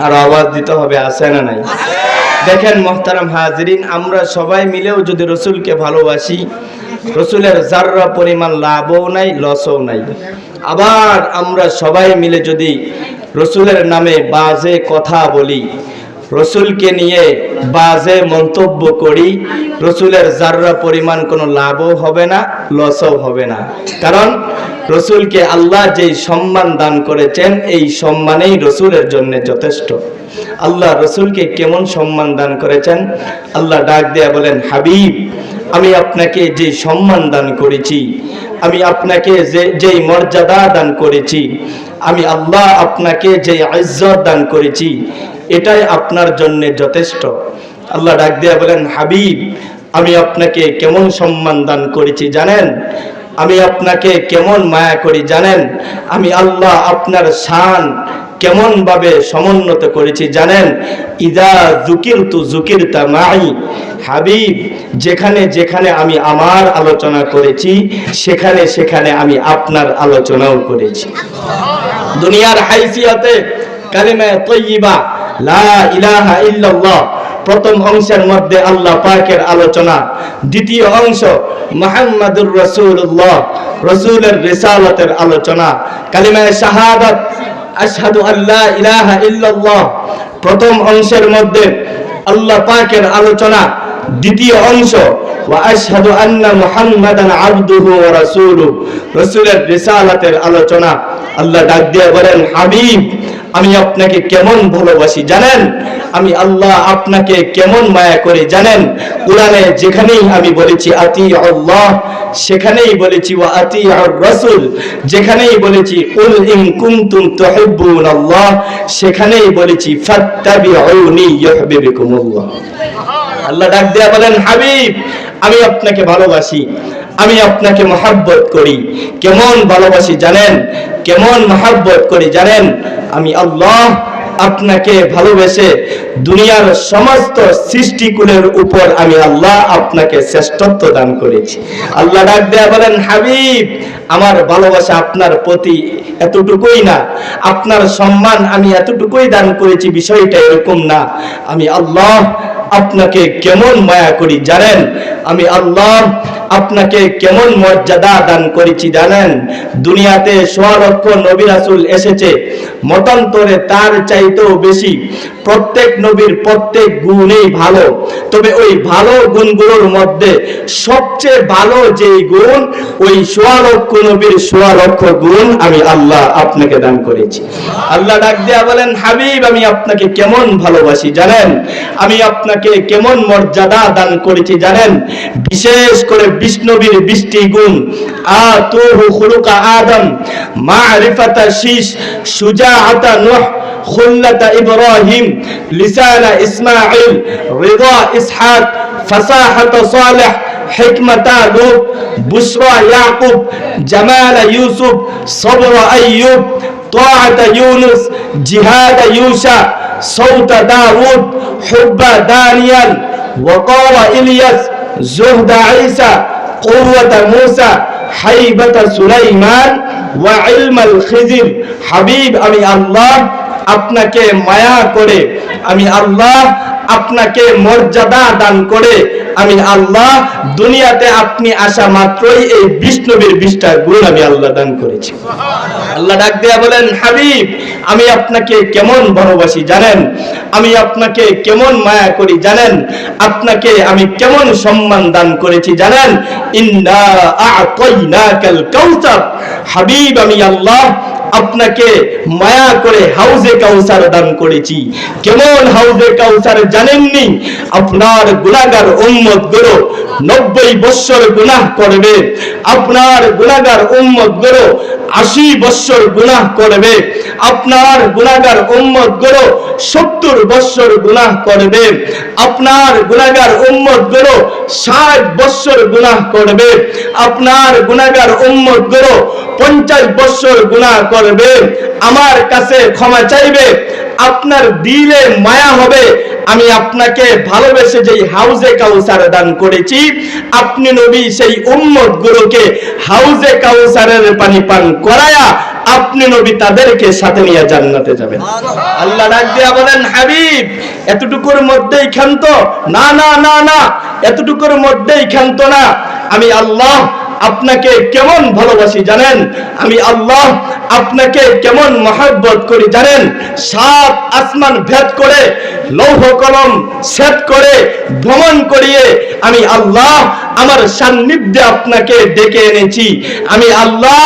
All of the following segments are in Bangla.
আর আওয়াজ দিতে হবে, আছে না নাই? দেখেন মুহতারাম হাজিরিন, আমরা সবাই মিলেও যদি রসুলকে ভালোবাসি, রসুলের যাররা পরিমাণ লাভও নাই, লসও নাই। আবার আমরা সবাই মিলে যদি রসুলের নামে বাজে কথা বলি, রসুলকে নিয়ে বাজে মন্তব্য করি, রসুলের যাররা পরিমাণ কোনো লাভও হবে না, লসও হবে না। কারণ রসুলকে আল্লাহ যেই সম্মান দান করেছেন, এই সম্মানেই রসুলের জন্য যথেষ্ট। আল্লাহ রসুলকে কেমন সম্মান দান করেছেন? আল্লাহ ডাক দেয়া বলেন, হাবিব, আমি আপনাকে যে সম্মান দান করেছি, আমি আপনাকে যেই মর্যাদা দান করেছি, আমি আল্লাহ আপনাকে যে ইজ্জত দান করেছি, এটাই আপনার জন্য যথেষ্ট। আল্লাহ ডাক দেয়া বলেন, হাবিব, আমি আপনাকে কেমন সম্মান দান করেছি জানেন? আমি আপনাকে কেমন মায়া করি জানেন? আমি আল্লাহ আপনার শান কেমন ভাবে সমুন্নত করেছি জানেন? ইদা যুকিরতু যুকিরতা মাই। হাবিব, যেখানে যেখানে আমি আমার আলোচনা করেছি, সেখানে সেখানে আমি আপনার আলোচনাও করেছি। দুনিয়ার হাইসিয়াতে কালিমা তাইয়্যিবা লা ইলাহা ইল্লাল্লাহ প্রথম অংশের মধ্যে আল্লাহ পাকের আলোচনা, দ্বিতীয় অংশ মুহাম্মাদুর রাসূলুল্লাহ, রাসূলের রিসালাতের আলোচনা। কালিমা শাহাদাত আশহাদু আল্লা ইলাহা ইল্লাল্লাহ প্রথম অংশের মধ্যে আল্লাহ পাকের আলোচনা, দ্বিতীয় অংশ ওয়া আশহাদু আন্না মুহাম্মাদান আবদুহু ওয়া রাসূলুহু, রাসূলের রিসালাতের আলোচনা। আল্লাহ ডাক দিয়ে বলেন, হাবিব, আমি আপনাকে কেমন ভালোবাসি জানেন? আমি আল্লাহ আপনাকে কেমন মায়া করি জানেন? কোরআনে যেখানেই আমি বলেছি আতিউল্লাহ, সেখানেই বলেছি ওয়া আতিউর রাসূল, যেখানেই বলেছি কুল ইন কুনতুম তুহিব্বুনাল্লাহ, সেখানেই বলেছি ফাত্তাবিউনি ইউহিব্বুকুমুল্লাহ। আল্লাহ ডাক দেয়া বলেন, হাবিব, আমি আপনাকে ভালোবাসি, আমি আপনাকে মহব্বত করি। কেমন ভালোবাসি জানেন? কেমন মহব্বত করি জানেন? আমি আল্লাহ আপনাকে ভালোবেসে দুনিয়ার সমস্ত সৃষ্টিকুলের উপর আমি আল্লাহ আপনাকে শ্রেষ্ঠত্ব দান করেছি। আল্লাহ ডাক দেয়া বলেন, হাবিব, আমার ভালোবাসা আপনার প্রতি এতটুকুই না, আপনার সম্মান আমি এতটুকুই দান করেছি, বিষয়টা এরকম না। আমি আল্লাহ আপনাকে কেমন মায়া করি জানেন? আমি আল্লাহ আপনাকে কেমন মর্যাদা দান করেছি জানেন? দুনিয়াতে ১৬ লক্ষ নবী রাসূল এসেছে, মতান্তরে তার চাইতেও বেশি। প্রত্যেক নবীর প্রত্যেক গুণই ভালো, তবে ওই ভালো গুণগুলোর মধ্যে সবচেয়ে ভালো যেই গুণ, ওই ১৬ লক্ষ নবীর ১৬ লক্ষ গুণ আমি আল্লাহ আপনাকে দান করেছি। আল্লাহ ডাক দেয়া বলেন, হাবিব, আমি আপনাকে কেমন ভালোবাসি জানেন? আমি আপনাকে কেমন মর্যাদা দান করেছি জানেন? বিশেষ করে ২০ নবীর ২০টি গুণ। আতুহু খুলুকা আদম, মারিফাতা শীশ, সুজাআতা নূহ, খুল্লাতা ইব্রাহিম, লিসানা ইসমাঈল, রিদা ইসহাক, ফাসাহাতা সালেহ, হিকমাতা লূত, বুশরা ইয়াকুব, জামালা ইউসুফ, সবরা আইয়ুব, তাআতা ইউনুস, জিহাদ ইউসা, সাউতা দাউদ, হুব্বা দানিয়াল, ওয়াকারা ইলিয়াস, যুহদা ঈসা, কুওয়াতা মূসা, হাইবাতা সুলাইমান, ওয়া ইলমাল খিজির। হাবিব, আমি আল্লাহ আপনাকে মায়া করে, আমি আল্লাহ আপনাকে মর্যাদা দান করে, আমি আল্লাহ দুনিয়াতে আপনি আসা মাত্রই এই ২০ নবীর ২০টা গুণ আমি আল্লাহ দান করেছি। আল্লাহ ডাক দেয়া বলেন, হাবিব, আমি আপনাকে কেমন ভালোবাসি জানেন? আমি আপনাকে কেমন মায়া করি জানেন? আপনাকে আমি কেমন সম্মান দান করেছি জানেন? ইন্না আ'তাইনাকাল কাউসার। হাবিব, আমি আল্লাহ আপনাকে মায়া করে হাউজে কাউসার দান করেছি। কেমন হাউজে কাউসার জানেননি? আপনার গুনাহগার উম্মত গুলো 90 বছর গুনাহ করবে, আপনার গুনাহগার উম্মত গুলো 80 বছর গুনাহ করবে, আপনার গুনাহগার উম্মত গুলো 70 বছর গুনাহ করবে, আপনার গুনাহগার উম্মত গুলো 60 বছর গুনাহ করবে, আপনার গুনাহগার উম্মত গুলো 50 বছর গুনাহ করবে। আমার কাছে ক্ষমা চাইবে, আপনার দিলে মায়া হবে, আমি আপনাকে ভালোবেসে যেই হাউজে কাউসার দান করেছি, আপনি নবী সেই উম্মত গুলোকে হাউজে কাউসারের পানি পান করায়া আপনি নবী তাদেরকে সাথে নিয়ে জান্নাতে যাবেন। আল্লাহ ডাক দিয়া বলেন, হাবিব এতটুকুর মধ্যেই ক্ষান্ত না, না না না, এতটুকুর মধ্যেই ক্ষান্ত না। আমি আল্লাহ আপনাকে কেমন ভালোবাসি জানেন? আমি আল্লাহ আপনাকে কেমন মহব্বত করি জানেন? 7 আসমান ভেদ করে, লৌহ কলম সেট করে, ভ্রমণ করিয়ে আমি আল্লাহ আমার সান্নিধ্যে আপনাকে ডেকে এনেছি। আমি আল্লাহ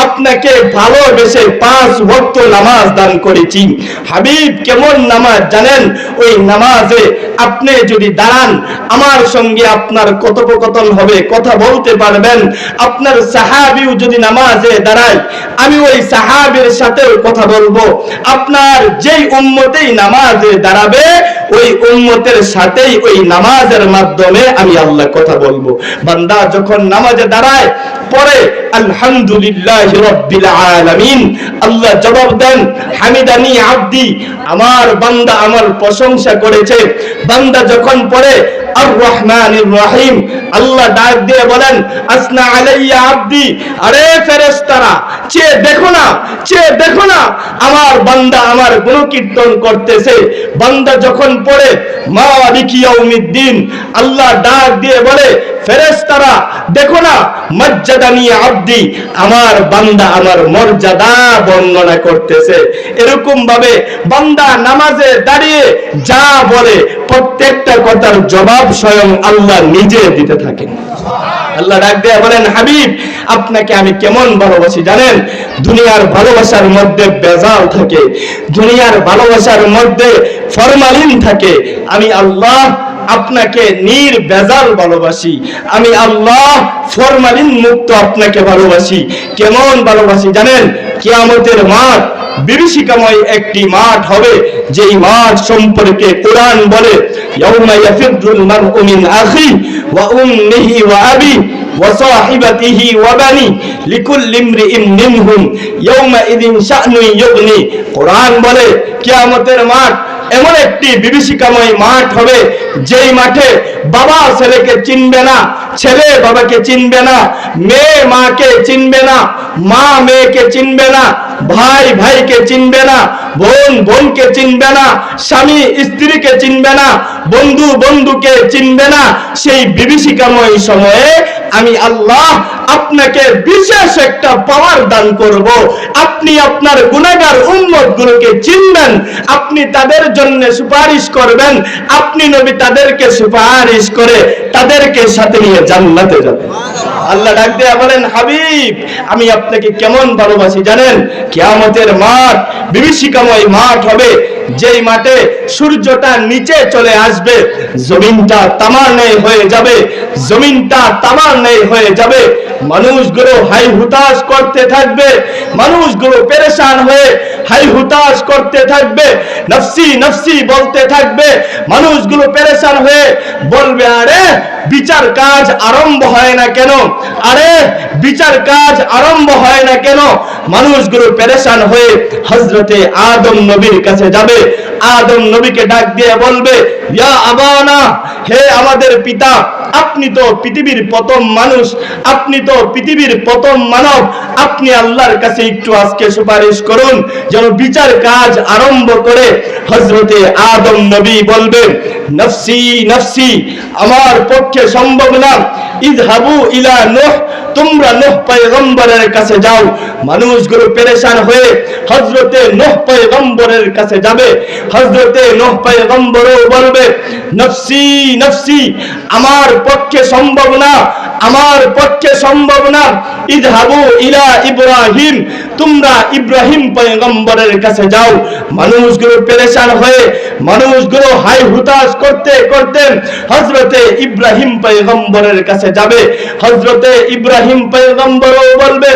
আপনাকে ভালোবেসে 5 ওয়াক্ত নামাজ দান করেছি। হাবিব কেমন নামাজ জানেন? ওই নামাজে আপনি যদি দাঁড়ান, আমার সঙ্গে আপনার কথোপকথন হবে, কথা বলতে পারবেন। আপনার সাহাবীও যদি নামাজে দাঁড়ায়, আমি ওই সাহাবীর সাথেও কথা বলবো। আপনার যেই উম্মতেই নামাজে দাঁড়াবে, ওই উম্মতের সাথেই ওই নামাজের মাধ্যমে আমি আল্লাহ কথা বলবো। বান্দা যখন নামাজে দাঁড়ায় পরে আলহামদুলিল্লাহি রাব্বিল আলামিন, আল্লাহ জবাব দেন, হামিদানি আব্দি, আমার বান্দা আমার প্রশংসা করেছে। বান্দা যখন পড়ে আর রহমানির রহিম, আল্লাহ ডাক দিয়ে বলেন, আসনা আলাইয়া আব্দি, আরে ফেরেশতারা চেয়ে দেখো না, চেয়ে দেখো না, আমার বান্দা আমার গুণকীর্তন করতেছে। বান্দা যখন পড়ে মালিকি ইয়াউমিদ্দিন, আল্লাহ ডাক দিয়ে বলে, ফেরেশতারা দেখো না, মজ্জাদানি আব্দি, আমার বান্দা আমার মর্যাদা বর্ণনা করতেছে। এরকম ভাবে বান্দা নামাজে দাঁড়িয়ে যা বলে প্রত্যেকটা কথার জবাব স্বয়ং আল্লাহ নিজে দিতে থাকেন। আল্লাহ ডাক দিয়ে বলেন, হাবিব আপনাকে আমি কেমন ভালোবাসি জানেন? দুনিয়ার ভালোবাসার মধ্যে বেজাল থাকে, দুনিয়ার ভালোবাসার মধ্যে ফরমালিন থাকে। আমি আল্লাহ আপনাকে নির্বেজাল ভালোবাসি। আমি আল্লাহ ফরমালিন মুক্ত আপনাকে ভালোবাসি। কেমন ভালোবাসি জানেন? কিয়ামতের মাঠ বিভীষিকাময় একটি মাঠ হবে, যেই মাঠ সম্পর্কে কোরআন বলে, ইয়াউমা ইয়াফিরুল মারউ মিন আখি ওয়া উম্মিহি ওয়া আবি ওয়া সাহিবাতিহি ওয়া বানি লিকুল্লি ইমরিইন মিনহুম ইয়াউমা ইযিন শা'নুন ইউগনি। কোরআন বলে কিয়ামতের মাঠ এমন একটি বিভীষিকাময় মাঠ হবে, যেই মাঠে বাবা ছেলেকে চিনবে না, ছেলে বাবাকে চিনবে না, মেয়ে মাকে চিনবে না, মা মেয়েকে চিনবে না, ভাই ভাইকে চিনবে না, বোন বোনকে চিনবে না, স্বামী স্ত্রীকে চিনবে না, বন্ধু বন্ধুকে চিনবে না। সেই বিভীষিকাময় সময়ে আমি আল্লাহ আপনাকে বিশেষ একটা পাওয়ার দান করব। আপনি আপনার গুনাহগার উম্মতগুলোকে চিনবেন, আপনি তাদের জন্য সুপারিশ করবেন, আপনি নবী তাদেরকে সুপারিশ করে তাদেরকে সাথে নিয়ে জান্নাতে যাবেন। আল্লাহ ডাক দিয়ে বলেন, হাবিব আমি আপনাকে কেমন ভালোবাসি জানেন? কিয়ামতের মাঠ বিভীষিকাময় মাঠ হবে, যেই মাঠে সূর্যটা নিচে চলে আসবে, জমিনটা তামার ন্যায় হয়ে যাবে, জমিনটা তামার ন্যায় হয়ে যাবে। মানুষগুলো হাই হুতাশ করতে থাকবে, মানুষগুলো পেরেশান হয়ে হাই হুতাশ করতে থাকবে, নফসি নফসি বলতে থাকবে। মানুষগুলো পেরেশান হয়ে বলবে, আরে বিচার কাজ আরম্ভ হয় না কেন? আরে বিচার কাজ আরম্ভ হয় না কেন? মানুষগুলো পেরেশান হয়ে হযরতে আদম নবীর কাছে যাবে। আদম নবীকে ডাক দিয়ে বলবে, ইয়া আবানা, হে আমাদের পিতা, আপনি তো পৃথিবীর প্রথম মানুষ, আপনি তো পৃথিবীর প্রথম মানব, আপনি আল্লাহর কাছে একটু আজকে সুপারিশ করুন যেন বিচার কাজ আরম্ভ করে। হযরতে আদম নবী বলবে, নফসি নফসি, আমার পক্ষে সম্ভব না, ইযহাবু ইলা নূহ, তোমরা নূহ পয়গম্বরের কাছে যাও। মানুষগুলো পেরেশান হয়ে হযরতে নূহ পয়গম্বরের কাছে যাবে। হযরতে নূহ পয়গম্বরও বলবে, নফসি নফসি, আমার পক্ষে সম্ভব না, আমার পক্ষে সম্ভব না, ইযহাবু ইলা ইব্রাহিম, তোমরা ইব্রাহিম পয়গম্বরের কাছে যাও। মানুষগুলো পেরেশান হয়ে মানুষগুলো হাই হুতাশ করতে করতে হযরতে ইব্রাহিম পয়গম্বরের কাছে কাছে যাবে। হযরতে ইব্রাহিম পয়গম্বরও বলবে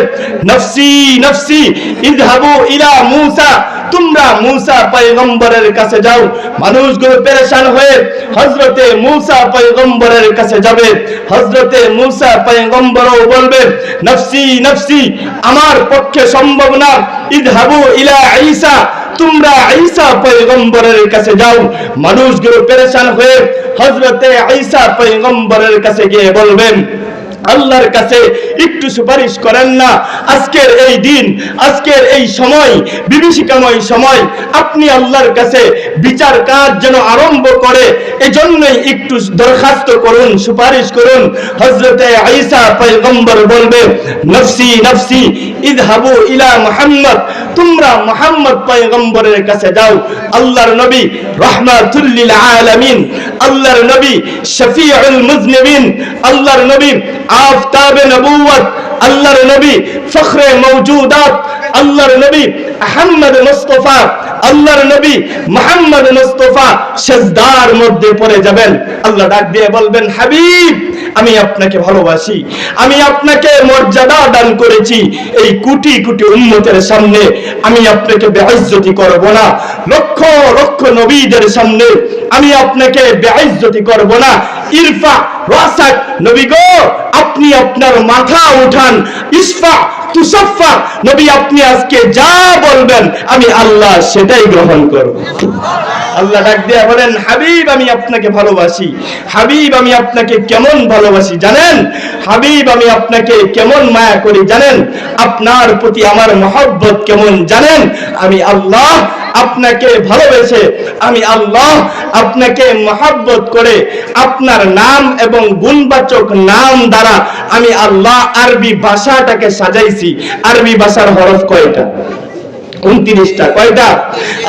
নফসি নফসি ইযহাবু ইলা মূসা, তোমরা মূসা পয়গম্বরের কাছে যাও। মানুষগুলো পেরেশান হয়ে হযরতে মূসা পয়গম্বরের কাছে যাবে। হযরতে মূসা পয়গম্বরও বলবে নফসি নফসি, আমার পক্ষে সম্ভব না। ইযহাবু ইলা ঈসা, তোমরা ঈসা পয়গম্বরের কাছে যাও। মানুষগুলো পেরেশান হয়ে হযরতে ঈসা পয়গম্বরের কাছে গিয়ে বলবেন আল্লাহর কাছে একটু সুপারিশ করেন না। আজকের এই দিন, আজকের এই সময়, বিভীষিকাময় সময়, আপনি আল্লাহর কাছে বিচার কাজ যেন আরম্ভ করে, এজন্যই একটু দরখাস্ত করুন, সুপারিশ করুন। হযরতে ঈসা পয়গম্বর বলবে নফসি নফসি ইযহাবু ইলা মুহাম্মদ, তোমরা মুহাম্মদ পয়গম্বরের কাছে যাও। আল্লাহর নবী রাহমাতুল লিল আলামিন, আল্লাহর নবী শফিউল মুজনিবিন, আল্লাহর নবী আফতাবে নবুয়ত, আল্লাহর নবী ফখরে মওজুদাত, আল্লাহর নবী আহমদ মুস্তাফা, আল্লাহর নবী মুহাম্মদ মুস্তাফা সিজদার মধ্যে পড়ে যাবেন। আল্লাহ ডাক দিয়ে বলবেন হাবিব, আমি আপনাকে ভালোবাসি, আমি আপনাকে মর্যাদা দান করেছি। এই কোটি কোটি উম্মতের সামনে আমি আপনাকে বেইজ্জতি করব না। লক্ষ লক্ষ নবীদের সামনে আমি আপনাকে বেইজ্জতি করব না। ইরফা রাসাক, নবী গো আপনি আপনার মাথা উঠান। ইসফা তুসাফা, নবী আপনি আজকে যা বলবেন আমি আল্লাহ সেটাই গ্রহণ করব। আল্লাহ ডাক দিয়ে বলেন হাবিব, আমি আপনাকে ভালোবাসি। হাবিব, আমি আপনাকে কেমন ভালোবাসি জানেন? হাবিব, আমি আপনাকে কেমন মায়া করি জানেন? আপনার প্রতি আমার মহব্বত কেমন জানেন? আমি আল্লাহ আপনাকে ভালোবেসে, আমি আল্লাহ আপনাকে মহব্বত করে আপনার নাম এবং গুণবাচক নাম দ্বারা আমি আল্লাহ আরবি ভাষাটাকে সাজাইছি। আরবি ভাষার হরফ কয়টা? 29টা। কয়টা?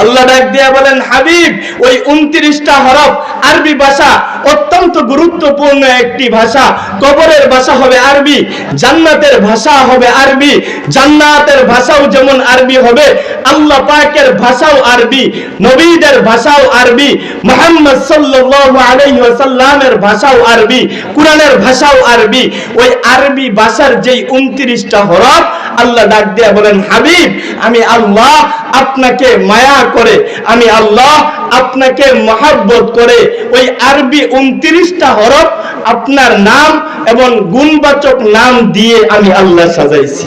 আল্লাহ ডাক দিয়া বলেন হাবিব, ওই 29টা হরফ আরবি ভাষা অত্যন্ত গুরুত্বপূর্ণ একটি ভাষা। কবরের ভাষা হবে আরবি, জান্নাতের ভাষা হবে আরবি। জান্নাতের ভাষাও যেমন আরবি হবে, আল্লাহ পাকের ভাষাও আরবি, নবীদের ভাষাও আরবি, মুহাম্মদ সাল্লাল্লাহু আলাইহি ওয়াসাল্লামের ভাষাও আরবি, কুরআনের ভাষাও আরবি। ওই আরবি ভাষার যেই 29টা হরফ, আল্লাহ ডাক দিয়া বলেন হাবিব, আমি আল্লাহ আপনাকে মায়া করে, আমি আল্লাহ আপনাকে মহব্বত করে ওই আরবি 29টা হরফ আপনার নাম এবং গুণবাচক নাম দিয়ে আমি আল্লাহ সাজাইছি।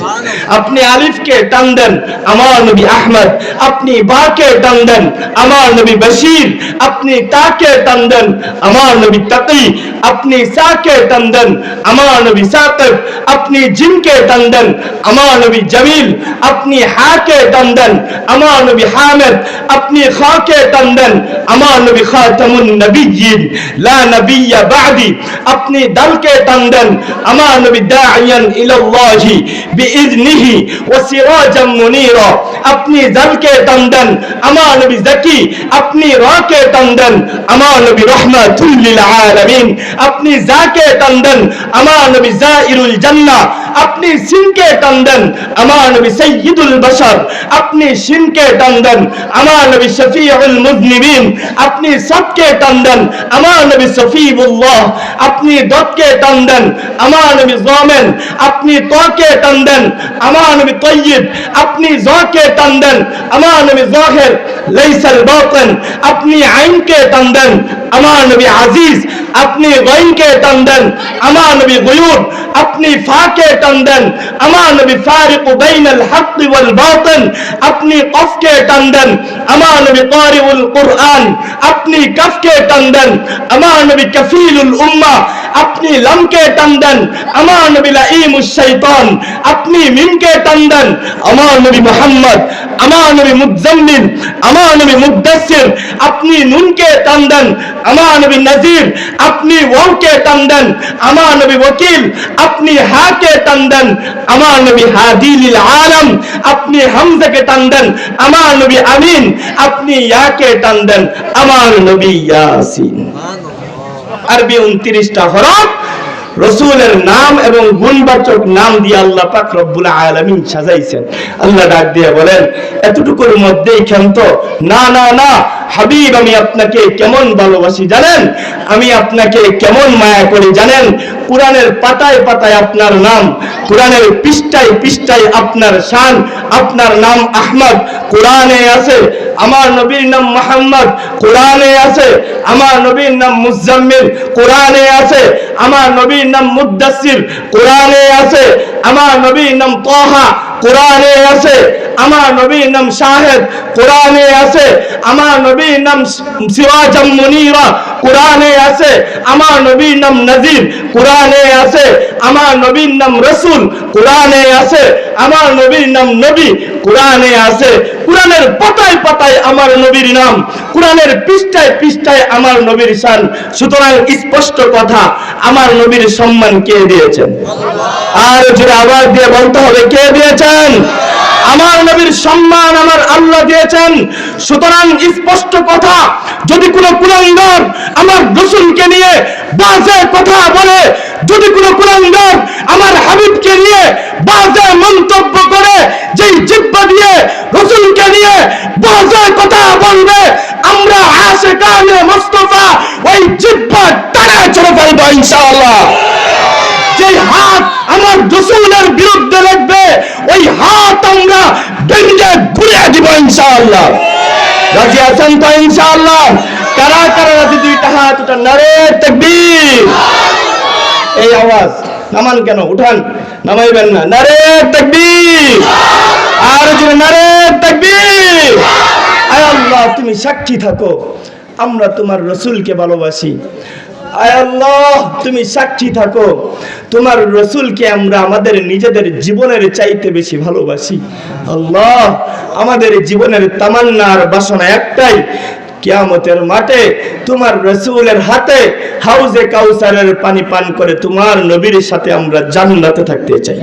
আপনি আলিফকে টান দেন, আমার নবী আহমদ। আপনি বাকে টান দেন, আমার নবী বশির। আপনি তাকে টান দেন, আমার নবী তাকি। আপনি সাকে টান দেন, আমার নবী সাকিব। আপনি জিমকে টান দেন, আমার নবী জামিল। আপনি হাকে টান দেন, আমার নবী হামিদ। আপনি খাকে টান দেন, আমার নবী খাতামুন নবিয়্যিন, লা নবিয়্য বাদি। আপনি দালকে টান দেন, আমার নবী দাঈয়ান ইলাল্লাহি বিইذনিহি ওয়া সিরাজাম মুনীরা। আপনি জালকে টান দেন, আমার নবী যাকি। আপনি রাকে টান দেন, আমার নবী রাহমাতুল লিল আলামিন। আপনি যাকে টান দেন, আমার নবী জাইরুল জান্নাহ। আপনি সিনকে টান দেন, আমার নবী সাইয়্যিদুল বাশার। আপনি শিনকে টান দেন, আমার নবী শফিউল মুযনিবিন। আপনি সাদকে টান দেন, আমার নবী সফিউল্লাহ। আপনি দতকে টান দেন, আমার নবী যামেন। আপনি তাকে টান দেন, আমার নবী তাইয়্যিব। আপনি যাকে টান দেন, আমার নবী যাহির লাইসাল বাতিন। আপনি আইনকে টান দেন, আমার নবী আজিজ। আপনি গাইনকে টান দেন, আমার নবী গুয়ুব। আপনি ফাকে টান দেন, আমার নবী ফারিকু বাইনাল হক ওয়াল বাতিল। আপনি কফকে টান দেন, আমার নবী কারিউল কুরআন। আপনি কাফকে টান দেন, আমার নবী কাফিলুল উম্মাহ। আপনি লামকে টান দেন, আমার নবী লাঈমুশ শাইতান। আপনি মিমকে টান দেন, আমার নবী মুহাম্মদ। আমার নবী মুজাম্মিল, আমার নবী মুদ্দাসসির। আপনি নুনকে টান দেন, আমার নবী নাজির। আপনি ওয়াওকে টান দেন, আমার নবী ওয়াকিল। আপনি হাকে টান দেন, আমার নবী হাদি লিল আলাম। আপনি হামজাকে টান দেন, আমার নবী আমিন। আপনি ইয়াকে টান দেন, আমার নবী ইয়াসিন। আরবি 29টা হরফ রাসূলের নাম এবং গুণবাচক নাম দিয়ে আল্লাহ পাক রব্বুল আলামিন সাজাইছেন। আল্লাহ ডাক দিয়ে বলেন এতটুকুর মধ্যেই ক্ষান্ত? না না না, হাবিব আমি আপনাকে কেমন ভালোবাসি জানেন, আমি আপনাকে কেমন মায়া করি জানেন। কোরআনের পাতায় পাতায় আপনার নাম, কোরআনের পৃষ্ঠায় পৃষ্ঠায় আপনার শান। আপনার নাম আহমদ, কোরআনে আছে। আমার নবীর নাম মুহাম্মদ, কোরআনে আছে। আমার নবীর নাম মুজাম্মিল, কোরআনে আছে। আমার নবীর নাম মুদ্দাসির, কোরআনে আছে। আমার নবীর নাম তাহা, কোরআনে আছে। আমার নবীর নাম শাহেদ, কোরআনে আছে। আমার নবীর নাম সিরাজাম মুনীরা, কোরআনে আছে। আমার নবীর নাম নজির, কোরআনে আছে। আমার নবীর নাম রাসূল, কোরআনে আছে। আমার নবীর নাম নবী, কোরআনে আছে। কোরআনের পাতায় পাতায় আমার নবীর নাম, কোরআনের পৃষ্ঠায় পৃষ্ঠায় আমার নবীর শান। সুতরাং স্পষ্ট কথা, আমার নবীর সম্মান কে দিয়েছেন? আর জোরে আওয়াজ দিয়ে বলতে হবে, কে দিয়েছেন? আমার নবীর সম্মান আমার আল্লাহ দিয়েছেন। সুতরাং স্পষ্ট কথা, যদি কোনো কুলাঙ্গার আমার রাসূলকে নিয়ে বাজে কথা বলে, যদি কোনো কুলাঙ্গার আমার হাবিবকে নিয়ে বাজে মন্তব্য করে, যেই জিহ্বা দিয়ে রাসূলকে নিয়ে বাজে কথা বলবে, আমরা আশিকানে মুস্তাফা ওই জিহ্বা টানা চলে ফেলব ইনশাআল্লাহ। যেই হাত আমার রাসূলের বিরুদ্ধে লাগবে, ওই হাত আমরা ভেঙে ঘুরিয়ে দিব ইনশাআল্লাহ। রাজি আছেন তো ইনশাআল্লাহ? কারা কারা রাজি? দুইটা হাত উঠান, নারে তাকবীর। এই আওয়াজ নামান কেন? উঠান, নামাইবেন না। নারে তাকবীর, আর জোরে নারে তাকবীর। আয় আল্লাহ, তুমি সাক্ষী থাকো আমরা তোমার রাসূলকে ভালোবাসি। আয় আল্লাহ, তুমি সাক্ষী থাকো তোমার রাসূলকে আমরা আমাদের নিজেদের জীবনের চাইতে বেশি ভালোবাসি। আল্লাহ, আমাদের জীবনের তামান্না আর বাসনা একটাই, কিয়ামতের মাঠে তোমার রাসূলের হাতে হাউজে কাউসারের পানি পান করে তোমার নবীর সাথে আমরা জান্নাতে থাকতে চাই।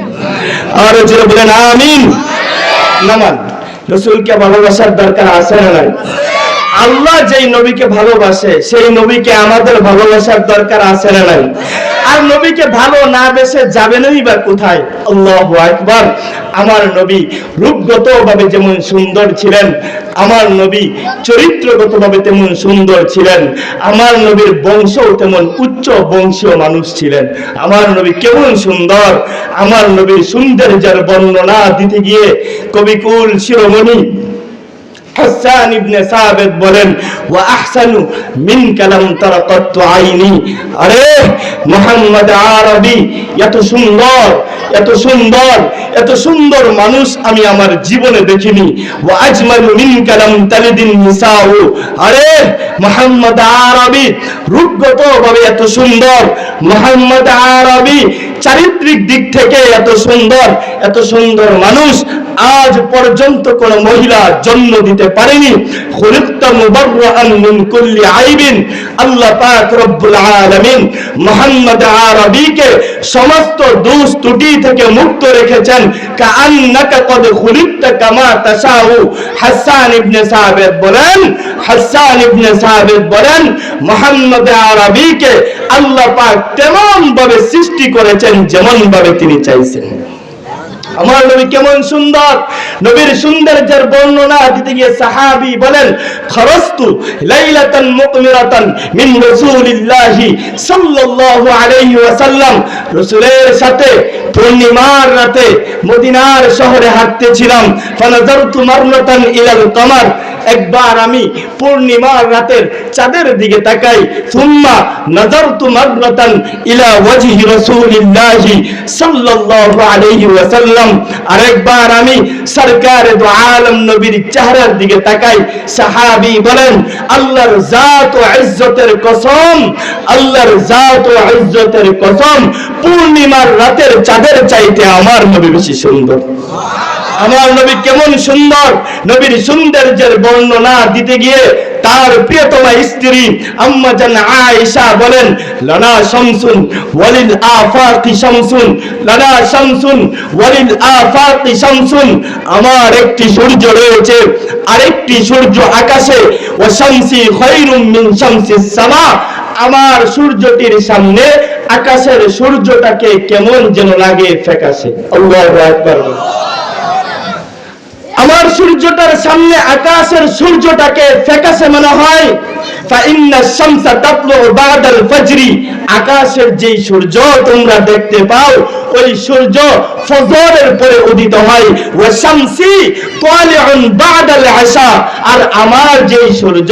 আর জোরে বলেন আমিন। নামান, রাসূলকে ভালোবাসার দরকার আছে না নাই? আল্লাহ যেই নবীকে ভালোবাসে সেই নবীকে আমাদের ভালোবাসার দরকার আছে না নাই? আর নবীকে ভালো না বেসে যাবেনই বা কোথায়? আল্লাহু আকবার। আমার নবী রূপগতভাবে যেমন সুন্দর ছিলেন, আমার নবী চরিত্রগতভাবে তেমন সুন্দর ছিলেন, আমার নবীর বংশও তেমন উচ্চ বংশীয় মানুষ ছিলেন। আমার নবী কেমন সুন্দর! আমার নবীর সৌন্দর্যের বর্ণনা দিতে গিয়ে কবিকুল শিরোমণি হাসান ইবনে সাবিত বলেন, ওয়া আহসানু মিনকা লাম তারা কাত্তু আইনি। আরে মুহাম্মদ আরবি এত সুন্দর, এত সুন্দর, এত সুন্দর মানুষ আমি আমার জীবনে দেখিনি। ওয়া আজমালু মিনকা লাম তালিদিন নিসাউ। আরে মুহাম্মদ আরবি রূপগতভাবে এত সুন্দর, মুহাম্মদ আরবি চারিত্রিক দিক থেকে এত সুন্দর, এত সুন্দর মানুষ আজ পর্যন্ত কোন মহিলা জন্ম দিতে পারেনি। খুলিকতা মুবাররাআন মিন কুল্লি আইবিন। আল্লাহ পাক রব্বুল আলামিন মুহাম্মদ আরবিকে সমস্ত দোষ ত্রুটি থেকে মুক্ত রেখেছেন। কাআন্নাকা কদ খুলিকতা কামা তাশাউ। হাসান ইবনে সাবিত বলেন, হাসান ইবনে সাবিত বলেন, মুহাম্মদ আরবিকে আল্লাহ পাক তেমন ভাবে সৃষ্টি করেছেন যেমন ভাবে তিনি চাইছেন। আমার নবী কেমন সুন্দর! নবীর সৌন্দর্যের বর্ণনা দিতে গিয়ে সাহাবী বলেন, খরস্তু লাইলাতান মুকমিরাতান মিন রাসূলিল্লাহি সাল্লাল্লাহু আলাইহি ওয়াসাল্লাম। রাসূলের সাথে পূর্ণিমার রাতে মদিনার শহরে হাঁটতেছিলাম। ফানাজারতু মাররাতান ইলাল কমার। একবার আমি পূর্ণিমার রাতের চাঁদের দিকে তাকাই। সুম্মা নাজারতু মাররাতান ইলা ওয়াজহি রাসূলিল্লাহি সাল্লাল্লাহু আলাইহি ওয়াসাল্লাম। আরেকবার আমি সরকারে দু আলম নবীর চেহারার দিকে তাকাই। সাহাবী বলেন, আল্লাহর জাত ও ইজ্জতের কসম, আল্লাহর জাত ও ইজ্জতের কসম, পূর্ণিমার রাতের চাঁদের চাইতে আমার নবী বেশি সুন্দর। আমার নবী কেমন সুন্দর! নবীর সৌন্দর্যের বর্ণনা দিতে গিয়ে তার প্রিয়তমা স্ত্রী আম্মা জান আয়েশা বলেন, লানা শামসুন ওয়ালিল আফাকি শামসুন, লানা শামসুন ওয়ালিল আফাকি শামসুন। আমার একটি সূর্য রয়েছে, আরেকটি সূর্য আকাশে। ওয়া শামসি খায়রুম মিন শামসিস সামা। আমার সূর্যটির সামনে আকাশের সূর্যটাকে কেমন যেন লাগে ফ্যাকাশে। আল্লাহু আকবার। আমার আমার সূর্যটার সামনে আকাশের সূর্যটাকে ফ্যাকাশে মনে হয়, আকাশের যেই সূর্য তোমরা দেখতে পাও ওই সূর্য ফজরের পরে উদিত হয়, আর আমার যেই সূর্য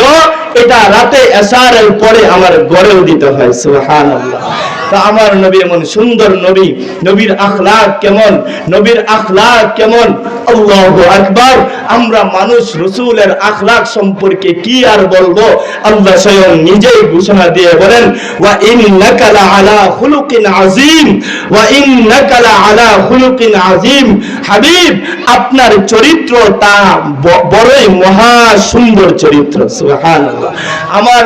এটা রাতে এশারের পরে আমার ঘরে উদিত হয়। সুবহানাল্লাহ। তা আমার নবী এমন সুন্দর নবী, নবীর আখলাক কেমন, নবীর আখলাক কেমন, আল্লাহু আকবার। আমরা মানুষ রাসূলের আখলাক সম্পর্কে কি আর বলবো, আল্লাহ স্বয়ং নিজেই ঘোষণা দিয়ে বলেন, ওয়া ইন্নাকা লাআলা খুলুকিন আযীম, ওয়া ইন্নাকা লাআলা খুলুকিন আযীম। হাবিব, আপনার চরিত্র তা বড়ই মহা সুন্দর চরিত্র। সুবহানাল্লাহ। আমার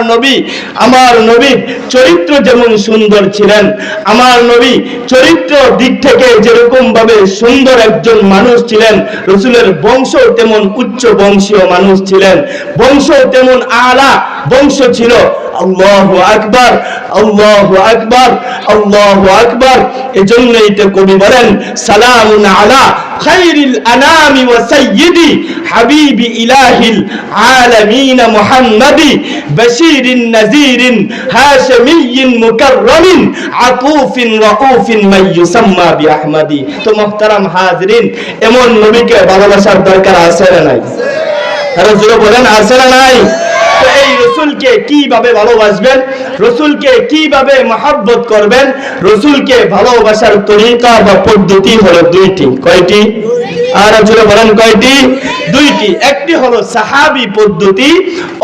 নবী চরিত্র যেমন সুন্দর ছিলেন, আমার নবী চরিত্র দিক থেকে যেরকম ভাবে সুন্দর একজন মানুষ ছিলেন, রাসূলের বংশ তেমন উচ্চ বংশীয় মানুষ ছিলেন, বংশ তেমন আলা বংশ ছিল। আল্লাহু আকবার, আল্লাহু আকবার, আল্লাহু আকবার। এজন্যই তো কবি বলেন, সালামুন আলা খায়রিল আনামি ওয়া সাইয়্যিদি হাবিবি ইলাহিল আলামিন মুহাম্মাদি বাশীরিন নাযীরিন হাশিমিয়্যিন মুকাররামিন আতুফিন রাউফিন মান ইউসাম্মা বিআহমাদি। তো মুহতারাম হাজিরিন, এমন নবীকে ভালোবাসার দরকার আছে না নাই? আরে জোরে বলেন, আছে না নাই? তো এই রাসূলকে কিভাবে ভালোবাসবেন, রাসূলকে কিভাবে মহব্বত করবেন, রাসূলকে ভালোবাসার তরিকা বা পদ্ধতি হলো দুইটি। কয়টি? আর জোরে বলেন, কয়টি? দুইটি। একটি হলো সাহাবী পদ্ধতি,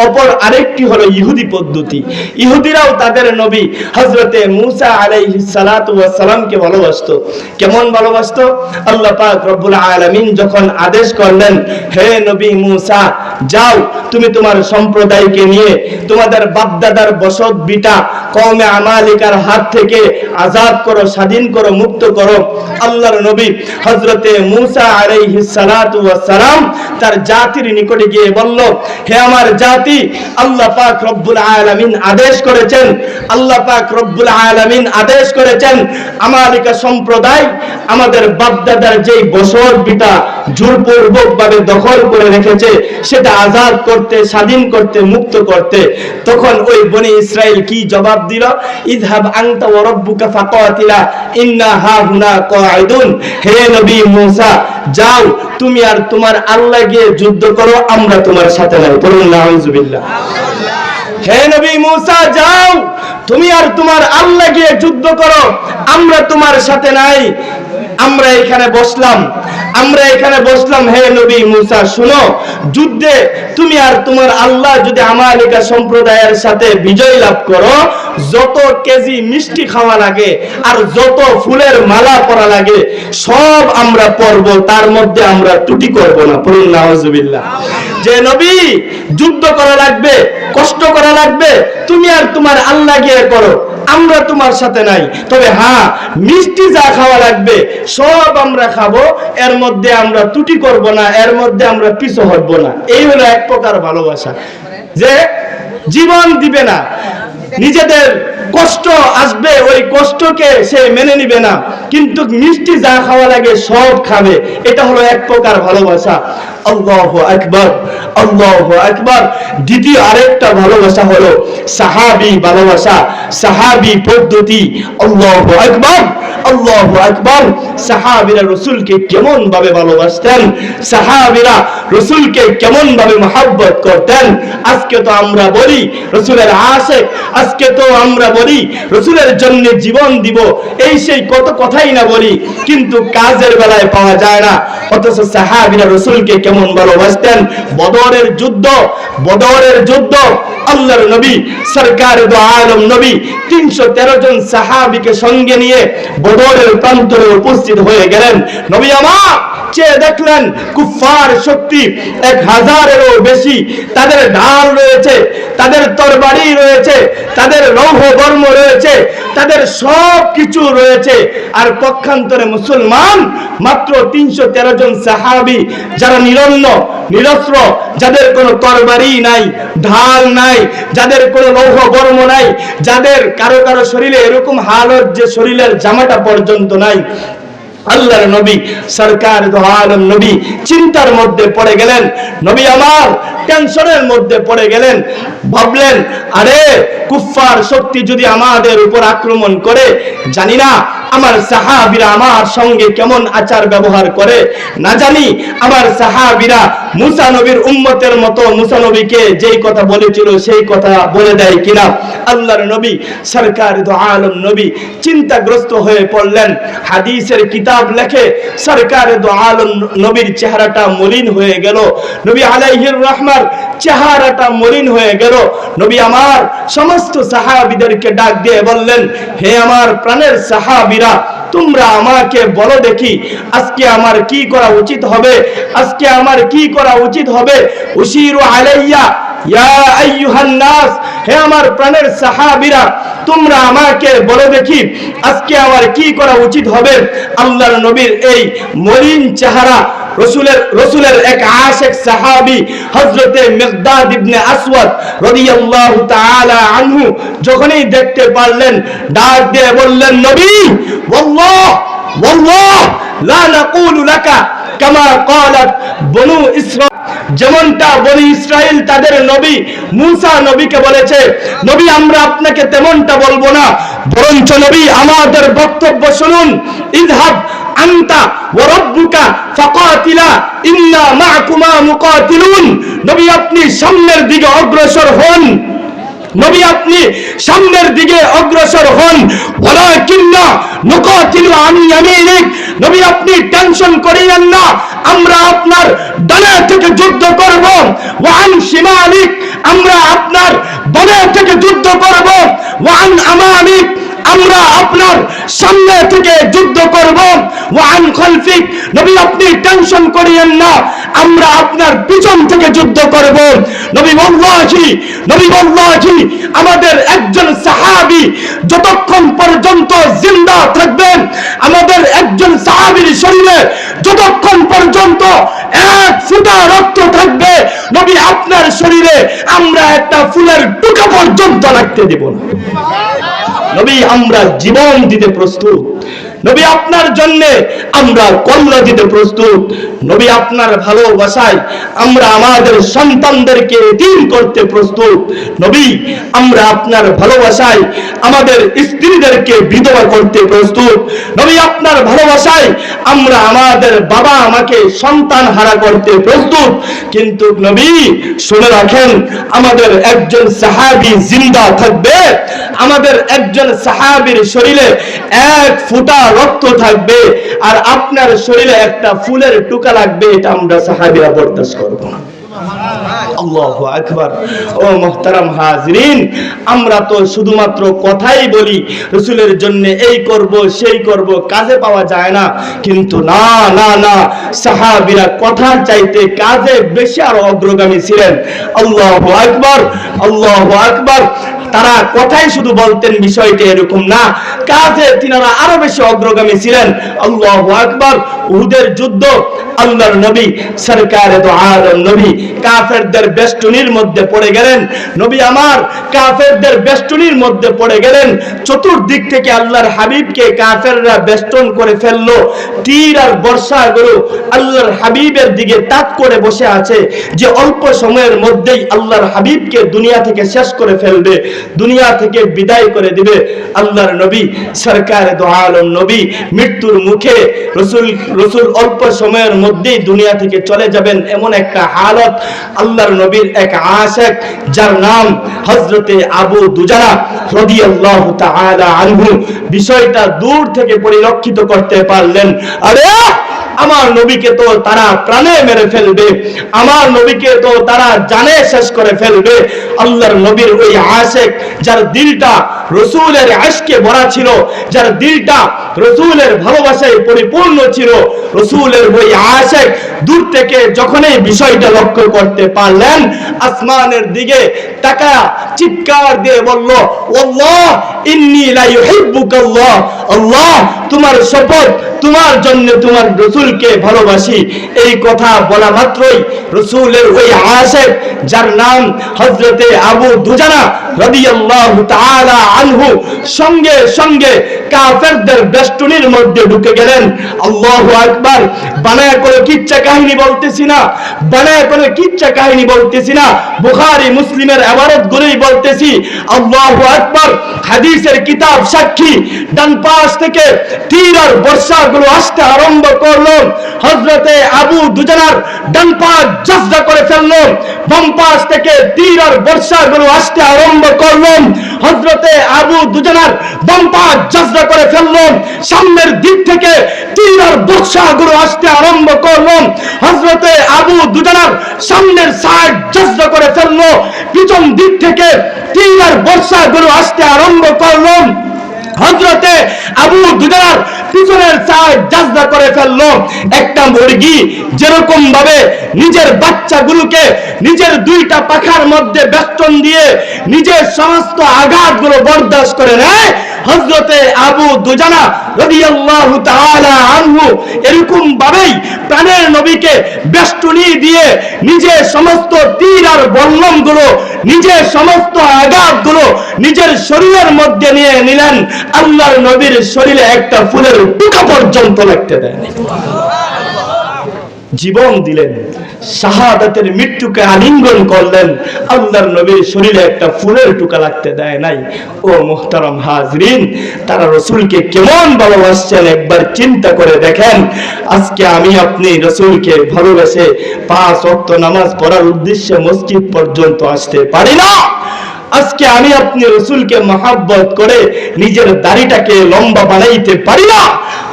অপর আরেকটি হলো ইহুদি পদ্ধতি। ইহুদিরাও তাদের নবী হযরতে মূসা আলাইহিস সালাতু ওয়াস সালামকে ভালোবাসতো। কেমন ভালোবাসতো? আল্লাহ পাক রব্বুল আলামিন যখন আদেশ করলেন, হে নবী মূসা, যাও তুমি তোমার সম্প্রদায়কে নিয়ে তোমাদের বাপদাদার বসত বিটা কওমে আমালিকার হাত থেকে আজাদ করো, স্বাধীন করো, মুক্ত করো। আল্লাহর নবী হযরতে মূসা আলাইহিস সালাতু ওয়াস সালাম তার জাতির নিকটে গিয়ে বলল, হে আমার জাতি, আল্লাহ পাক রব্বুল আলামিন আদেশ করেছেন, আল্লাহ পাক রব্বুল আলামিন আদেশ করেছেন আমালিকা সম্প্রদায় আমাদের বাপদাদার যেই বসত বিটা জোরপূর্বক ভাবে দখল করে রেখেছে সেটা আজাদ করতে, স্বাধীন করতে, মুক্ত করতে। তখন ওই বনি ইসরাইল কি জবাব দিল? ইযহাব আনতা ওয়া রাব্বুকা ফাকাতিলা ইন্না হাহুনা কাঈদুন। হে নবী মূসা, যাও তুমি আর তোমার আল্লাহ গিয়ে যুদ্ধ করো, আমরা তোমার সাথে নাই। বলুন নাউযুবিল্লাহ। হে নবী মূসা, যাও তুমি আর তোমার আল্লাহ গিয়ে যুদ্ধ করো, আমরা তোমার সাথে নাই। আমরা এখানে বসলাম। হে নবী মূসা, শুনো, যুদ্ধে তুমি আর তোমার আল্লাহ যদি আমালিকা সম্প্রদায়ের সাথে বিজয় লাভ করো, যত কেজি মিষ্টি খাওয়া লাগে আর যত ফুলের মালা পরা লাগে সব আমরা পরব, তার মধ্যে আমরা ত্রুটি করব না। বলুন নাউযুবিল্লাহ। যে নবী যুদ্ধ করা লাগবে, কষ্ট করা লাগবে, তুমি আর তোমার আল্লাহ গিয়ে করো, আমরা তোমার সাথে নাই। তবে হ্যাঁ, মিষ্টি যা খাওয়া লাগবে সব আমরা খাবো, এর মধ্যে আমরা ত্রুটি করব না, এর মধ্যে আমরা পিছু হটব না। এই হলো এক প্রকার ভালোবাসা, যে জীবন দিবে না, নিজেদের কষ্ট আসবে ওই কষ্টকে সে মেনে নিবে না, কিন্তু মিষ্টি যা খাওয়া লাগে সব খাবে। এটা হলো এক প্রকার ভালোবাসা। আল্লাহু আকবার, আল্লাহু আকবার। দ্বিতীয় আরেকটা ভালোবাসা হলো সাহাবী ভালোবাসা, সাহাবী পদ্ধতি। আল্লাহু আকবার, আল্লাহু আকবার। সাহাবীরা রাসূলকে কেমন ভাবে ভালোবাসতেন, সাহাবীরা রাসূলকে কেমন ভাবে মহব্বত করতেন। আজকে তো আমরা বলি রাসূলের আশিক, আজকে তো আমরা বলি রাসূলের জন্য জীবন দিব, এই সেই কত কথাই না বলি, কিন্তু কাজের বেলায় পাওয়া যায় না। অথচ সাহাবীরা রাসূলকে কেমন ভালোবাসতেন। বদরের যুদ্ধ আল্লাহর নবী সরকার দু আলম নবী 313 জন সাহাবীকে সঙ্গে নিয়ে বদরের প্রান্তরে উপস্থিত হয়ে গেলেন। নবী আমার চেয়ে দেখলেন কুফার শক্তি 1000-এরও বেশি, তাদের ঢাল রয়েছে, তাদের তরবারি রয়েছে, তাদের লৌহ বর্ম রয়েছে, তাদের সব কিছু রয়েছে। আর পক্ষান্তরে মুসলমান মাত্র 313 জন সাহাবী, যারা নিরস্ত্র, যাদের কোনো তরবারি নাই, ঢাল নাই, যাদের কোনো লৌহ বর্ম নাই, যাদের কারো কারো শরীরে এরকম হালত যে শরীরের জামাটা পর্যন্ত নাই, আল্লাহর নবী সরকার দো আলম নবী চিন্তার মধ্যে পড়ে গেলেন। নবী আমার টেনশনের মধ্যে পড়ে গেলেন। ভাবলেন, আরে কুফফার শক্তি যদি আমাদের উপর আক্রমণ করে, জানি না আমার সাহাবীরা আমার সঙ্গে কেমন আচার ব্যবহার করে, না জানি আমার সাহাবীরা মুসা নবীর উম্মতের মতো মুসা নবীকে যেই কথা বলেছিল সেই কথা বলে দেয় কিনা। আল্লাহর নবী সরকার দো আলম নবী চিন্তাগ্রস্ত হয়ে পড়লেন। হাদিসের কিতাব লেখে সরকার দো আলম নবীর চেহারাটা মলিন হয়ে গেল। নবী আলাইহির রহমার চেহারাটা মলিন হয়ে গেল। নবী আমার সমস্ত সাহাবীদেরকে ডাক দিয়ে বললেন, হে আমার প্রাণের সাহাবীরা, তোমরা আমাকে বলো দেখি আজকে আমার কি করা উচিত হবে, আজকে আমার কি করা উচিত হবে। উশিরু আলাইয়া ইয়া আইয়ুহান নাস, হে আমার প্রাণের সাহাবীরা, তোমরা আমাকে বলো দেখি আজকে আমার কি করা উচিত হবে। আল্লাহর নবীর এই মলিন চেহারা রসুলের এক আশিক সাহাবী হযরতে মিকদাদ ইবনে আসওয়াদ রাদিয়াল্লাহু তাআলা আনহু যখনই দেখতে পারলেন, ডাক দিয়ে বললেন, নবী ওয়াল্লাহ লা নাকুলু লাকা কামা ক্বালাত বনু ইসরাঈল, যেমনটা বনি ইসরাইল তাদের নবী মুসা নবীকে বলেছে, নবী আমরা আপনাকে তেমনটা বলবো না, বরঞ্চ নবী আমাদের বক্তব্য শুনুন। ইযহাব আনতা ওয়া রাব্বুকা ফাকাতিলা ইন্না মা'কুমা মুকাতিলুন, নবী আপনি সামনের দিকে অগ্রসর হন, নবী আপনি সামনের দিকে অগ্রসর হন। ওয়ালাকিন্না নুকাতিলু আন ইয়ামিনিক, নবী আপনি টেনশন করিয়েন না, আমরা আপনার ডানে থেকে যুদ্ধ করব। ওয়া আন শিমালিক, আমরা আপনার বামে থেকে যুদ্ধ করব। ওয়া আন আমামিক, আমরা আপনার সামনে থেকে যুদ্ধ করব। ওয়া আন খালফিক, নবী আপনি টেনশন করিয়েন না, আমরা আপনার পিছন থেকে যুদ্ধ করব। নবী ওয়াল্লাহি আমাদের একজন সাহাবী যতক্ষণ পর্যন্ত জিন্দা থাকবেন, আমাদের একজন সাহাবীর শরীরে যতক্ষণ পর্যন্ত এক ফোঁটা রক্ত থাকবে, নবী আপনার শরীরে আমরা একটা ফুলের টুকা পর্যন্ত রাখতে দেব না। নবী আমরা জীবন দিতে প্রস্তুত, নবী আপনার জন্য আমরা কলরা দিতে প্রস্তুত, নবী আপনার ভালোবাসায় আমরা আমাদের সন্তানদেরকে এতিম করতে প্রস্তুত, নবী আমরা আপনার ভালোবাসায় আমাদের স্ত্রীদেরকে বিধবা করতে প্রস্তুত, নবী আপনার ভালোবাসায় আমরা আমাদের বাবা আমাকে সন্তান হারা করতে প্রস্তুত। কিন্তু নবী শুনে রাখেন, আমাদের একজন সাহাবী জিন্দা থাকবে, আমাদের একজন সাহাবীর শরীরে এক ফোঁটা রক্ত থাকবে, আর আপনার শরীরে একটা ফুলের টুকা লাগবে, এটা আমরা সাহাবীরা বরদাস্ত করব না। আল্লাহু আকবার। ও মুহতারাম হাজিরিন, আমরা তো শুধুমাত্র কথাই বলি রাসূলের জন্য এই করব সেই করব, কাজে পাওয়া যায় না। কিন্তু না না না, সাহাবীরা কথার চাইতে কাজে বেশি আর অগ্রগামী ছিলেন। আল্লাহু আকবার, আল্লাহু আকবার। তারা কথাই শুধু বলতেন, বিষয়টি এরকম না, কাজে তিনারা আরো বেশি অগ্রগামী ছিলেন। আল্লাহু আকবার। উহুদের যুদ্ধ, আল্লাহর নবী সরকার দো আলম নবী কাফেরদের বেষ্টনীর মধ্যে পড়ে গেলেন। নবী আমার কাফেরদের বেষ্টনীর মধ্যে পড়ে গেলেন। চতুর্দিক থেকে আল্লাহর হাবিবকে কাফেররা বেষ্টন করে ফেললো। তীর আর বর্ষাগুলো আল্লাহর হাবিবের দিকে তাক করে বসে আছে, যে অল্প সময়ের মধ্যেই আল্লাহর হাবিবকে দুনিয়া থেকে শেষ করে ফেলবে, দুনিয়া থেকে বিদায় করে দিবে। আল্লাহর নবী সরকার দো আলম নবী মৃত্যুর মুখে, রসুল অল্প সময়ের মধ্যেই দুনিয়া থেকে চলে যাবেন, এমন একটা হালত আল্লাহর নবীর এক আশিক যার নাম হযরতে আবু দুজানা রাদিয়াল্লাহু তাআলা আনহু বিষয়টা দূর থেকে পরিলক্ষিত করতে পারলেন। আরে আমার নবীকে তো তারা প্রাণে মেরে ফেলবে, আমার নবীকে তো তারা জানে শেষ করে ফেলবে। আল্লাহর নবীর ওই আশিক, যার দিলটা রাসূলের ইশকে ভরা ছিল, যার দিলটা রাসূলের ভালোবাসায় পরিপূর্ণ ছিল, রাসূলের ওই আশিক দূর থেকে যখনই বিষয়টা লক্ষ্য করতে পারলেন, আসমানের দিকে তাকায়া চিৎকার দিয়ে বলল, আল্লাহ ইন্নী লা ইউহিব্বুকাল্লাহ, আল্লাহ তোমার শপথ, তোমার জন্য তোমার রাসূলকে ভালোবাসি। এই কথা বলা মাত্রই রাসূলের ওই আশিক যার নাম হযরতে আবু দুজানা রাদিয়াল্লাহু তাআলা আনহু সঙ্গে সঙ্গে কাফেরদের বেষ্টনীর মধ্যে ঢুকে গেলেন। আল্লাহু আকবার। বানায় করে কিচ্ছা কাহিনী বলতেছি না, বানায় করে কিচ্ছা কাহিনী বলতেছি না, বুখারী মুসলিমের ইবারত গুলোই বলতেছি। আল্লাহু আকবার। হাদিসের কিতাব সাক্ষী। ডান পাশ থেকে তীর আর বর্ষাগুলো আসতে আরম্ভ করলো। হযরতে আবু দুজানার ডান পা জজদা করে ফেললো, বাম পাশ থেকে তীর আর বর্ষাগুলো আসতে আরম্ভ করলো। হযরতে আবু দুজানার বাম পা জজদা করে ফেললো, সামনের দিক থেকে তীর আর বর্ষাগুলো আসতে আরম্ভ করলো। হযরতে আবু দুজানার সামনের সাইড জজদা করে ফেললো, পিছন দিক থেকে তীর আর বর্ষাগুলো আসতে আরম্ভ করলো। হযরতে আবু দুজানার পিছনের সাইড জজদা করে ফেললো। একটা মুরগি যেরকম ভাবে নিজের বাচ্চাগুলোকে নিজের দুইটা পাখার মধ্যে বেষ্টন দিয়ে নিজের সমস্ত আঘাতগুলো বরদাস্ত করে নেয়, হযরতে আবু দুজানা রাদিয়াল্লাহু তাআলা আনহু এরকম ভাবেই প্রাণের নবীকে বেষ্টনী দিয়ে নিজের সমস্ত তীর আর বল্লমগুলো, নিজের সমস্ত আঘাতগুলো নিজের শরীরের মধ্যে নিয়ে নিলেন। আল্লাহর নবীর শরীরে একটা ফুলের টুকা পর্যন্ত লাগতে দেয়নি। জীবন দিলেন, শাহাদাতের মৃত্যুকে আলিঙ্গন করলেন, আল্লাহর নবীর শরীরে একটা ফুলের টুকা লাগতে দেয় নাই। ও মুহতারাম হাজরিন, তারা রাসূলকে কেমন ভালোবাসছেন একবার চিন্তা করে দেখেন। আজকে আমি আপনি রাসূলকে ভালোবেসে 5 ওয়াক্ত নামাজ পড়ার উদ্দেশ্যে মসজিদ পর্যন্ত আসতে পারি না। আজকে আমি আপনি রাসূলকে মহব্বত করে নিজের দাড়িটাকে লম্বা বানাইতে পারি না।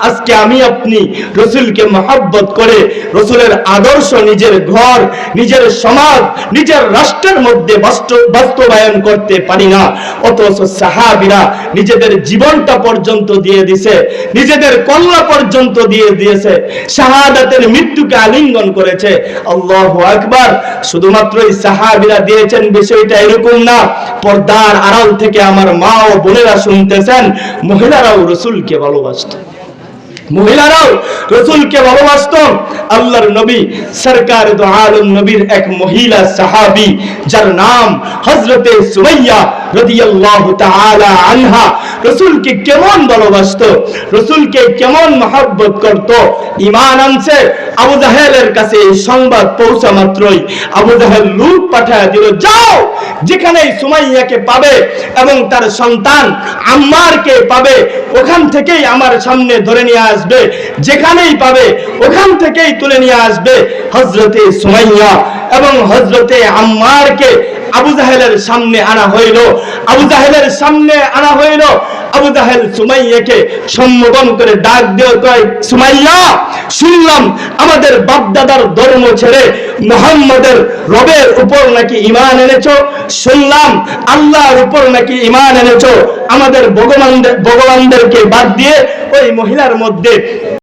আজকে আমি আপনি রাসূলকে মহব্বত করে রাসূলের আদর্শ নিজের ঘর, নিজের সমাজ, নিজের রাষ্ট্রের মধ্যে বাস্তবায়ন করতে পারি না। অথচ সাহাবীরা নিজেদের জীবনটা পর্যন্ত দিয়ে দিয়েছে, নিজেদের কল্লা পর্যন্ত দিয়ে দিয়েছে, শাহাদাতের মৃত্যুকে আলিঙ্গন করেছে। আল্লাহু আকবার। শুধুমাত্র এই সাহাবীরা দিয়েছেন বিষয়টা এরকম না, পর্দার আড়াল থেকে আমার মা ও বোনেরা শুনতেছেন, মহিলারাও রাসূলকে ভালোবাসতেন, মহিলারাও রাসূলকে ভালোবাসতেন। আল্লাহর নবী সরকার দো আলম নবীর এক মহিলা সাহাবী যার নাম হযরতে সুমাইয়া রাদিয়াল্লাহু তাআলা আনহা রাসূলকে কেমন ভালোবাসতো, রাসূলকে কেমন মহব্বত করত। ঈমান আনছে। আবু জাহেলের কাছে এই সংবাদ পৌঁছা মাত্রই আবু জাহেল লোক পাঠায় দিল, যাও যেখানে সুমাইয়াকে পাবে এবং তার সন্তান আম্মারকে পাবে, ওখান থেকেই আমার সামনে ধরে নিয়ে আসবে, যেখানেই পাবে ওখান থেকেই তুলে নিয়ে আসবে। হযরতে সুমাইয়া এবং হযরতে আম্মারকে আবু জাহেলের সামনে আনা হইল, আবু জাহেলের সামনে আনা হইল। আবু জাহেল সুমাইয়াকে সম্বোধন করে ডাক দিয়ে কয়, সুমাইয়া, শুনলাম আমাদের বাপদাদার ধর্ম ছেড়ে মুহাম্মাদের রবের উপর নাকি ঈমান এনেছো, শুনলাম আল্লাহর উপর নাকি ঈমান এনেছো, আমাদের ভগবানদেরকে বাদ দিয়ে ওই মহিলার মধ্যে